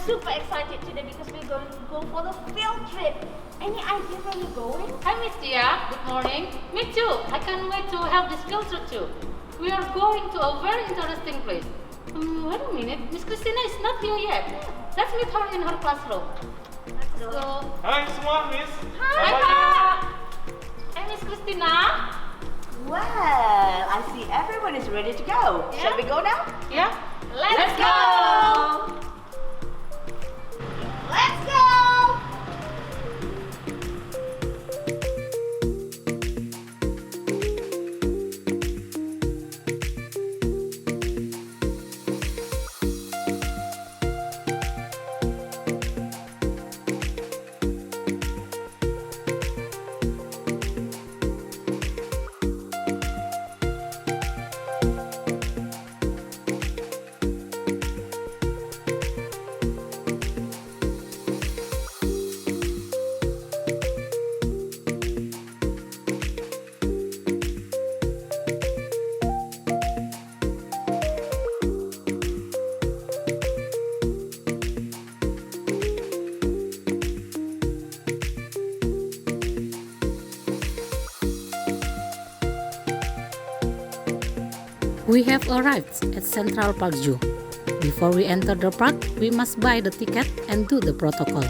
super excited today because we're going to go for the field trip. Any idea where we're going? Hi Miss Tia, good morning. Me too. I can't wait to have this field trip too. We are going to a very interesting place. Wait a minute, Miss Christina is not here yet. Let's meet her in her classroom. Let's go. So, Hai semua, Miss. hi Apa Kak. Hey Miss Christina. Well, I see everyone is ready to go. Yeah. Shall we go now? Yeah? Let's go! Let's go! We have arrived at Central Park Zoo. Before we enter the park, we must buy the ticket and do the protocol.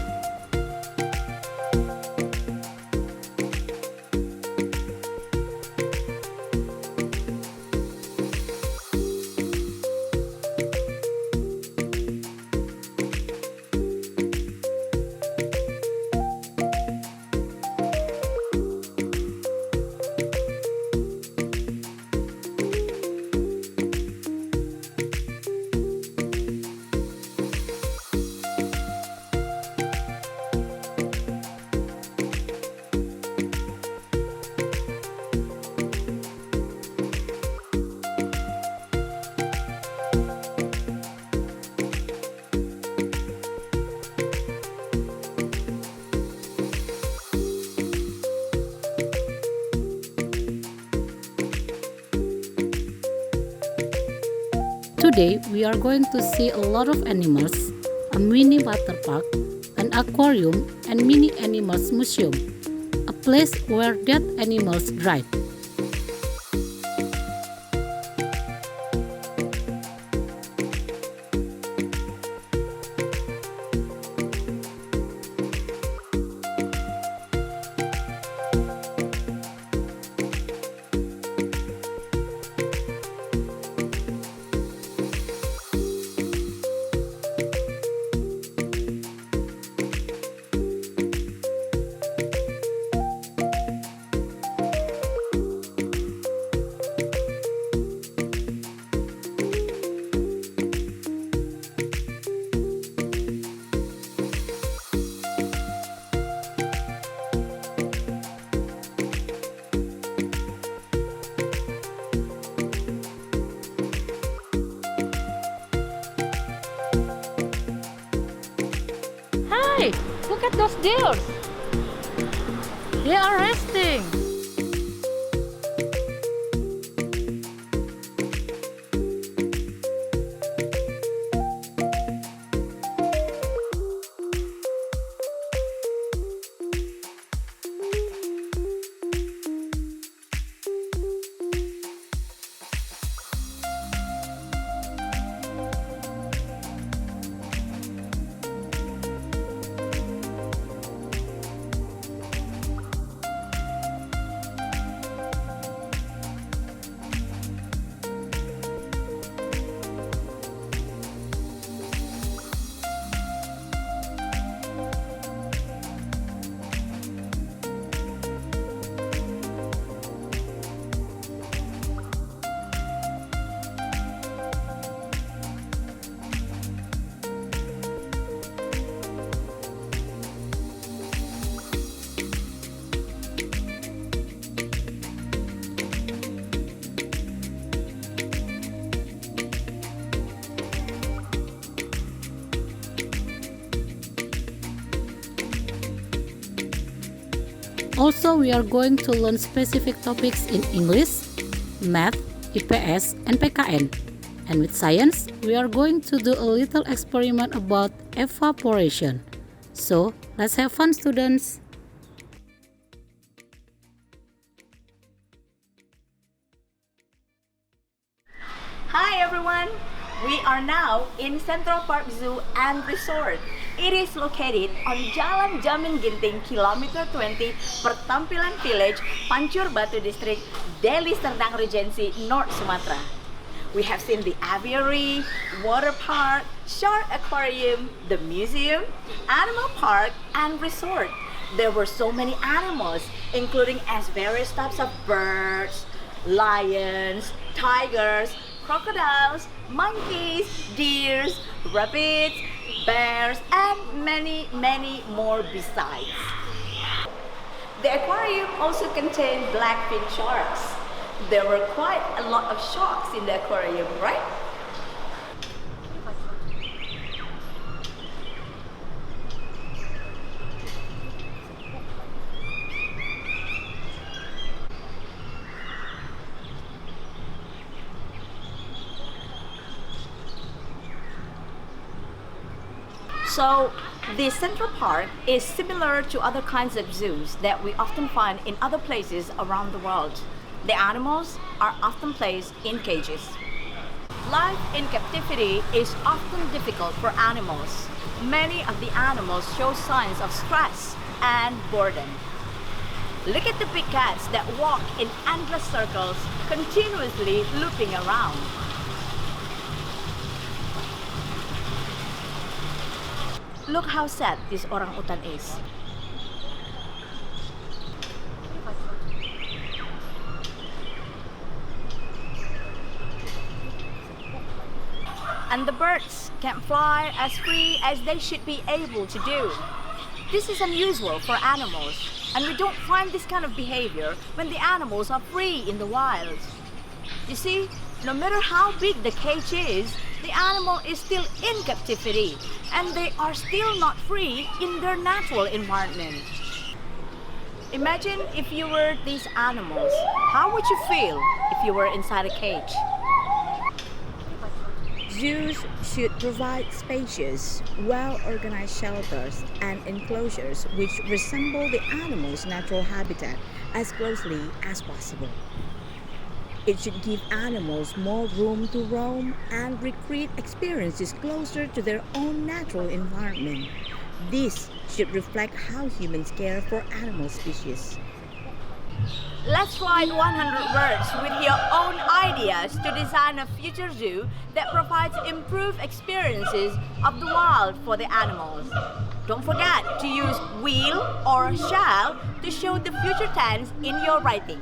Today, we are going to see a lot of animals, a mini water park, an aquarium, and mini animals museum, a place where dead animals drive. Hey, look at those deers. They are resting. Also, we are going to learn specific topics in English, Math, IPS, and PKN. And with science, we are going to do a little experiment about evaporation. So, let's have fun, students! Hi everyone! We are now in Central Park Zoo and Resort. It is located on Jalan Jamin Ginting, kilometer 20, Pertampilan Village, Pancur Batu District, Deli Serdang Regency, North Sumatra. We have seen the aviary, water park, shark aquarium, the museum, animal park, and resort. There were so many animals, including as various types of birds, lions, tigers, crocodiles, monkeys, deers, rabbits, bears, and many, many more besides. The aquarium also contained blackfin sharks. There were quite a lot of sharks in the aquarium, right? So, the Central Park is similar to other kinds of zoos that we often find in other places around the world. The animals are often placed in cages. Life in captivity is often difficult for animals. Many of the animals show signs of stress and boredom. Look at the big cats that walk in endless circles, continuously looping around. Look how sad this orangutan is. And the birds can fly as free as they should be able to do. This is unusual for animals, and we don't find this kind of behavior when the animals are free in the wild. You see, no matter how big the cage is, the animal is still in captivity, and they are still not free in their natural environment. Imagine if you were these animals. How would you feel if you were inside a cage? Zoos should provide spacious, well-organized shelters and enclosures which resemble the animal's natural habitat as closely as possible. It should give animals more room to roam and recreate experiences closer to their own natural environment. This should reflect how humans care for animal species. Let's write 100 words with your own ideas to design a future zoo that provides improved experiences of the wild for the animals. Don't forget to use will or shall to show the future tense in your writing.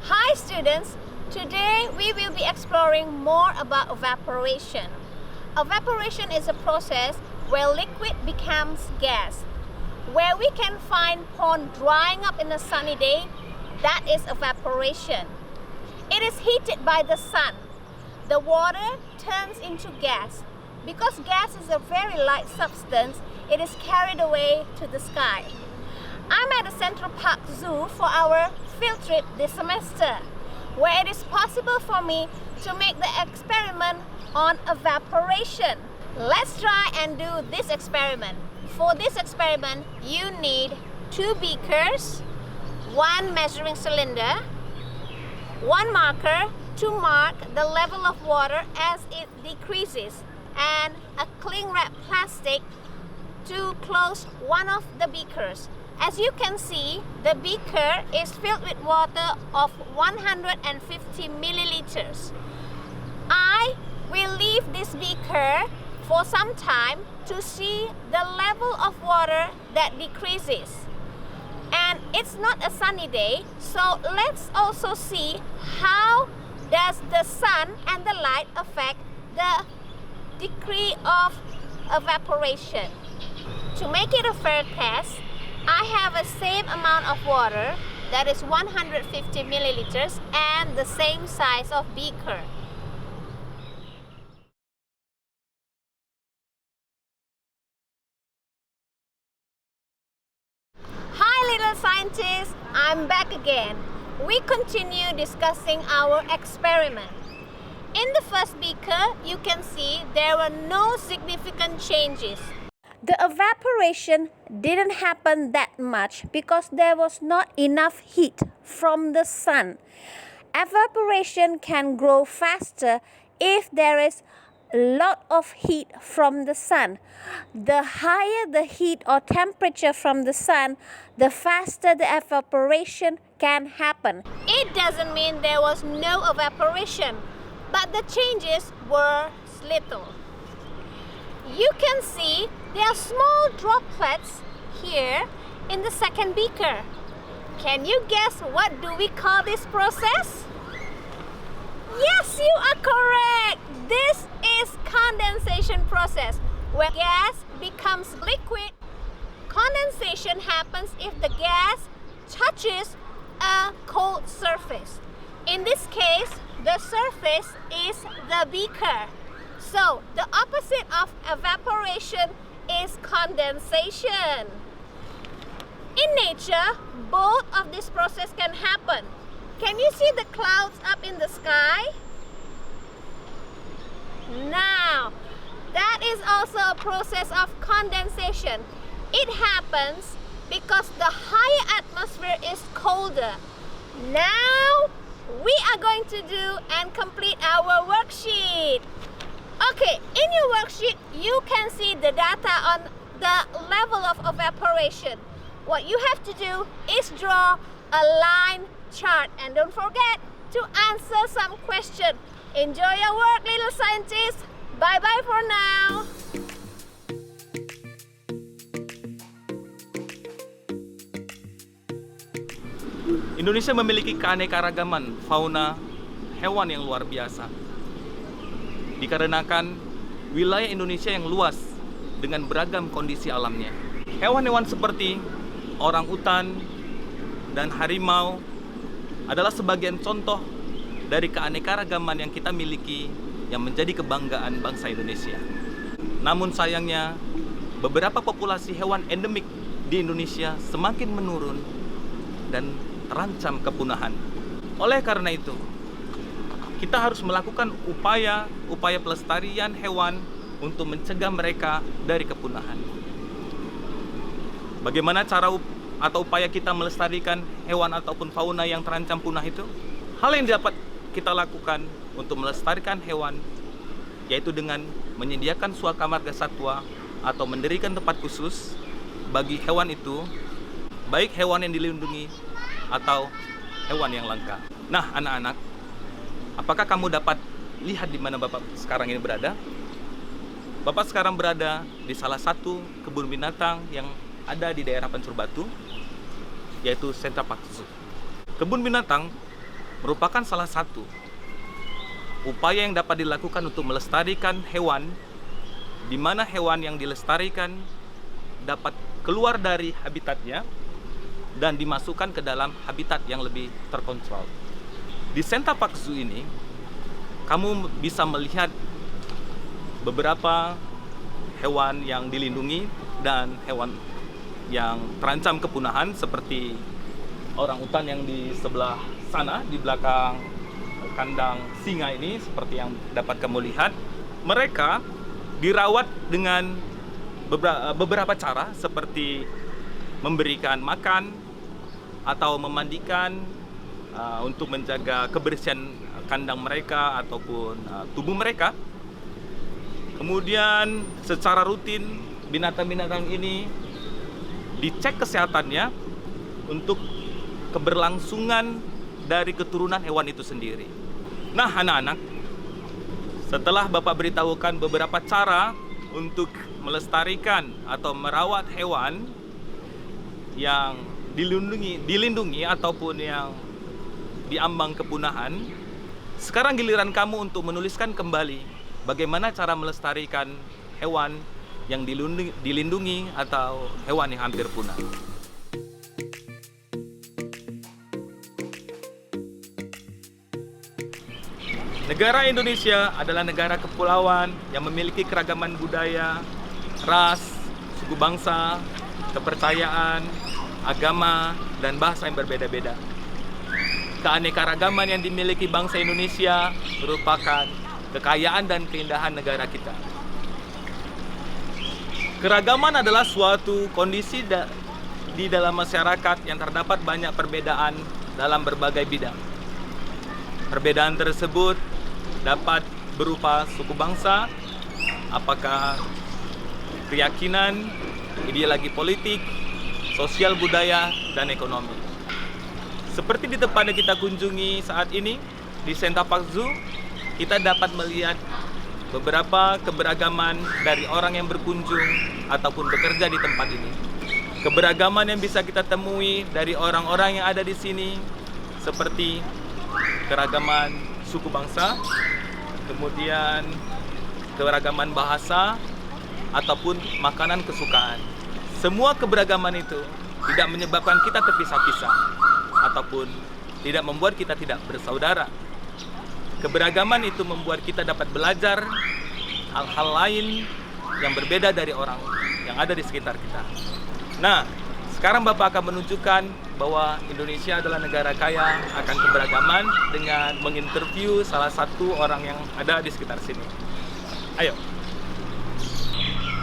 Hi students, today we will be exploring more about evaporation. Evaporation is a process where liquid becomes gas. Where we can find pond drying up in a sunny day, that is evaporation. It is heated by the sun. The water turns into gas. Because gas is a very light substance, it is carried away to the sky. I'm at the Central Park Zoo for our field trip this semester, where it is possible for me to make the experiment on evaporation. Let's try and do this experiment. For this experiment, you need 2 beakers, 1 measuring cylinder, 1 marker to mark the level of water as it decreases, and a cling wrap plastic to close one of the beakers. As you can see, the beaker is filled with water of 150 milliliters. I will leave this beaker for some time to see the level of water that decreases. And it's not a sunny day, so let's also see how does the sun and the light affect the degree of evaporation. To make it a fair test, I have a same amount of water, that is 150 milliliters, and the same size of beaker. Hi little scientists, I'm back again. we continue discussing our experiment. In the first beaker, you can see there were no significant changes. The evaporation didn't happen that much because there was not enough heat from the sun. Evaporation can grow faster if there is a lot of heat from the sun. The higher the heat or temperature from the sun, the faster the evaporation can happen. It doesn't mean there was no evaporation, but the changes were little. You can see there are small droplets here in the second beaker. Can you guess what do we call this process? Yes, you are correct. This is condensation process where gas becomes liquid. Condensation happens if the gas touches a cold surface. In this case, the surface is the beaker. So, the opposite of evaporation is condensation. In nature, both of these processes can happen. Can you see the clouds up in the sky? Now, that is also a process of condensation. It happens because the higher atmosphere is colder. Now, we are going to do and complete our worksheet. Okay, in your worksheet, you can see the data on the level of evaporation. What you have to do is draw a line chart and don't forget to answer some question. Enjoy your work, little scientists. Bye-bye for now. Indonesia memiliki keanekaragaman fauna hewan yang luar biasa. Dikarenakan wilayah Indonesia yang luas dengan beragam kondisi alamnya. Hewan-hewan seperti orangutan dan harimau adalah sebagian contoh dari keanekaragaman yang kita miliki yang menjadi kebanggaan bangsa Indonesia. Namun sayangnya, beberapa populasi hewan endemik di Indonesia semakin menurun dan terancam kepunahan. Oleh karena itu, kita harus melakukan upaya pelestarian hewan untuk mencegah mereka dari kepunahan. Bagaimana cara atau upaya kita melestarikan hewan ataupun fauna yang terancam punah itu? Hal yang dapat kita lakukan untuk melestarikan hewan yaitu dengan menyediakan suaka marga satwa atau mendirikan tempat khusus bagi hewan itu, baik hewan yang dilindungi atau hewan yang langka. Nah, anak-anak, apakah kamu dapat lihat di mana Bapak sekarang ini berada? Bapak sekarang berada di salah satu kebun binatang yang ada di daerah Pancur Batu, yaitu Center Park Zoo. Kebun binatang merupakan salah satu upaya yang dapat dilakukan untuk melestarikan hewan, di mana hewan yang dilestarikan dapat keluar dari habitatnya dan dimasukkan ke dalam habitat yang lebih terkontrol. Di Center Park Zoo ini, kamu bisa melihat beberapa hewan yang dilindungi dan hewan yang terancam kepunahan seperti orangutan yang di sebelah sana, di belakang kandang singa ini, seperti yang dapat kamu lihat. Mereka dirawat dengan beberapa cara seperti memberikan makan atau memandikan untuk menjaga kebersihan kandang mereka ataupun tubuh mereka. Kemudian secara rutin binatang-binatang ini dicek kesehatannya untuk keberlangsungan dari keturunan hewan itu sendiri. Nah, anak-anak, setelah Bapak beritahukan beberapa cara untuk melestarikan atau merawat hewan yang dilindungi ataupun yang diambang kepunahan, sekarang giliran kamu untuk menuliskan kembali bagaimana cara melestarikan hewan yang dilindungi atau hewan yang hampir punah. Negara Indonesia adalah negara kepulauan yang memiliki keragaman budaya, ras, suku bangsa, kepercayaan, agama, dan bahasa yang berbeda-beda. keanekaragaman yang dimiliki bangsa Indonesia merupakan kekayaan dan keindahan negara kita. Keragaman adalah suatu kondisi di dalam masyarakat yang terdapat banyak perbedaan dalam berbagai bidang. Perbedaan tersebut dapat berupa suku bangsa, apakah keyakinan, ideologi politik, sosial budaya, dan ekonomi. Seperti di tempat yang kita kunjungi saat ini, di Center Park Zoo, kita dapat melihat beberapa keberagaman dari orang yang berkunjung ataupun bekerja di tempat ini. Keberagaman yang bisa kita temui dari orang-orang yang ada di sini seperti keragaman suku bangsa, kemudian keragaman bahasa ataupun makanan kesukaan. Semua keberagaman itu tidak menyebabkan kita terpisah-pisah ataupun tidak membuat kita tidak bersaudara. Keberagaman itu membuat kita dapat belajar hal-hal lain yang berbeda dari orang yang ada di sekitar kita. Nah, sekarang Bapak akan menunjukkan bahwa Indonesia adalah negara kaya akan keberagaman dengan menginterview salah satu orang yang ada di sekitar sini. Ayo.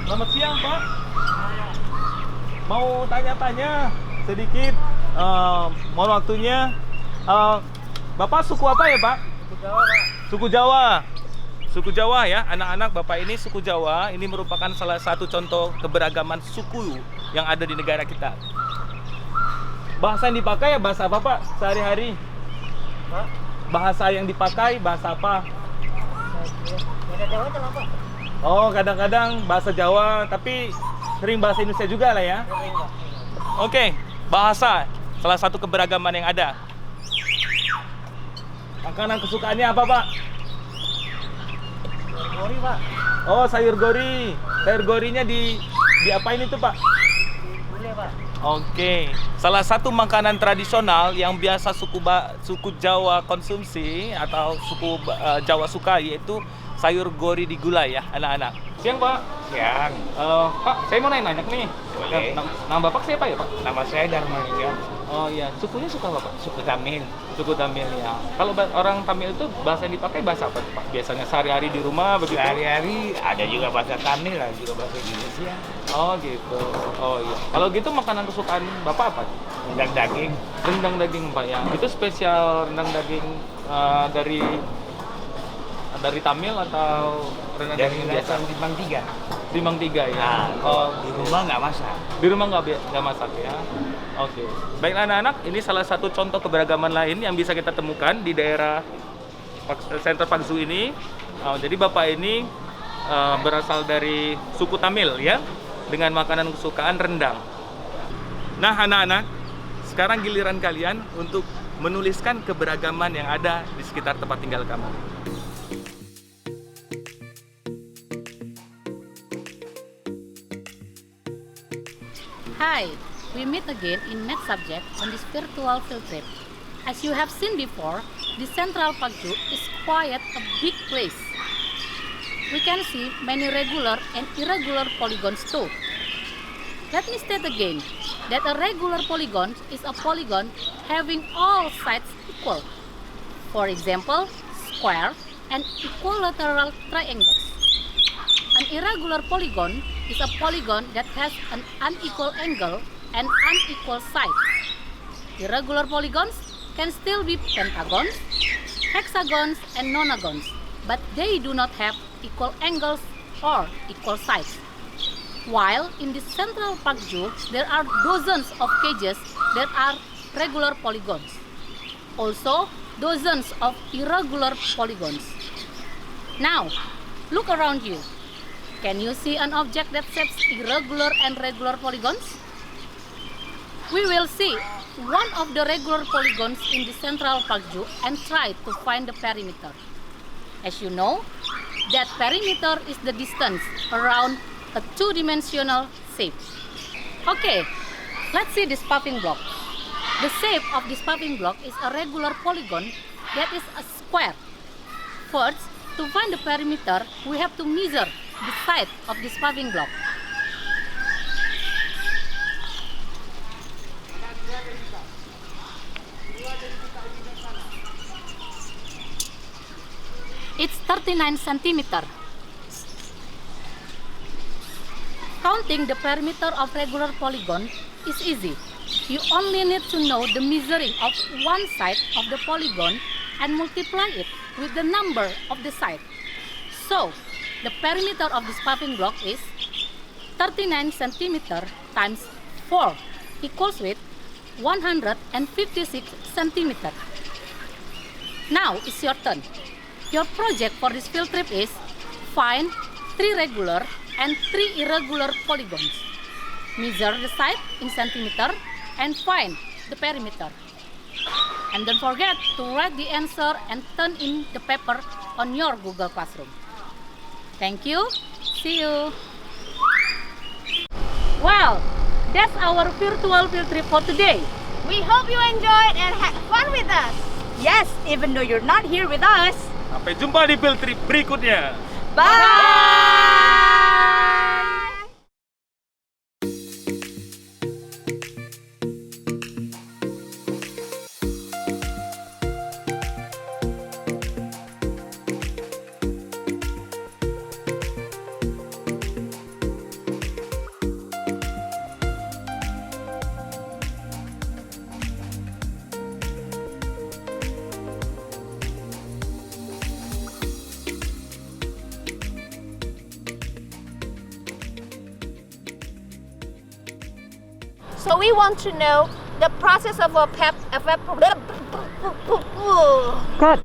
Selamat siang, Pak. Mau tanya-tanya sedikit, mohon waktunya. Bapak suku apa ya, Pak? Suku Jawa. Suku Jawa ya, anak-anak Bapak ini suku Jawa. Ini merupakan salah satu contoh keberagaman suku yang ada di negara kita. Bahasa yang dipakai ya bahasa apa, Pak, sehari-hari? Bahasa yang dipakai bahasa apa? Oh, kadang-kadang bahasa Jawa, tapi sering bahasa Indonesia juga lah ya. Oke, bahasa salah satu keberagaman yang ada. Makanan kesukaannya apa, Pak? Gori, Pak. Oh, sayur gori. Sayur gorinya diapain itu, Pak? Boleh, Pak. Oke. Salah satu makanan tradisional yang biasa suku Jawa konsumsi atau suku Jawa suka yaitu sayur gori digulai ya, anak-anak. Siang, Pak. Siang. Pak, saya mau nanya nih. Boleh. Nama Bapak siapa ya, Pak? Nama saya Darmalia. Oh iya, sukunya suka apa, Pak? Suku Tamil. Suku Tamil ya. Kalau orang Tamil itu bahasa yang dipakai bahasa apa, Pak? Biasanya sehari-hari di rumah begitu? Sehari-hari ada juga bahasa Tamil, ada juga bahasa Indonesia. Oh gitu. Oh iya. Kalau gitu makanan kesukaan Bapak apa? Rendang daging. Rendang daging, Pak ya. Itu spesial rendang daging dari Tamil atau rendang Dari daging biasa? Rasa Timbang 3. Timbang 3 ya. Nah, Oh, di rumah nggak masak. di rumah nggak masak ya. Oke. Baik anak-anak, ini salah satu contoh keberagaman lain yang bisa kita temukan di daerah Center Park Zoo ini. Jadi Bapak ini berasal dari suku Tamil ya, dengan makanan kesukaan rendang. Nah anak-anak, sekarang giliran kalian untuk menuliskan keberagaman yang ada di sekitar tempat tinggal kamu. Hi, we meet again in next subject on this virtual field trip. As you have seen before, the Central Park Zoo is quite a big place. We can see many regular and irregular polygons too. Let me state again that a regular polygon is a polygon having all sides equal. For example, square and equilateral triangles. An irregular polygon is a polygon that has an unequal angle and unequal side. Irregular polygons can still be pentagons, hexagons, and nonagons, but they do not have equal angles or equal sides. While in the Central Park Zoo, there are dozens of cages that are regular polygons. Also, dozens of irregular polygons. Now, look around you. Can you see an object that shapes irregular and regular polygons? We will see one of the regular polygons in the Central Park Zoo and try to find the perimeter. As you know, that perimeter is the distance around a two-dimensional shape. Okay, let's see this puffing block. The shape of this puffing block is a regular polygon that is a square. First, to find the perimeter, we have to measure the side of this puffing block. It's 39 centimeter. Counting the perimeter of regular polygon is easy. You only need to know the measuring of one side of the polygon and multiply it with the number of the side. So, the perimeter of this paving block is 39 centimeter times 4 equals with 156 centimeter. Now it's your turn. Your project for this field trip is find 3 regular and 3 irregular polygons. Measure the side in centimeter and find the perimeter. And don't forget to write the answer and turn in the paper on your Google Classroom. Thank you. See you. Well, that's our virtual field trip for today. We hope you enjoyed and had fun with us. Yes, even though you're not here with us. Sampai jumpa di field trip berikutnya. Bye! So we want to know the process of evaporation. Cut.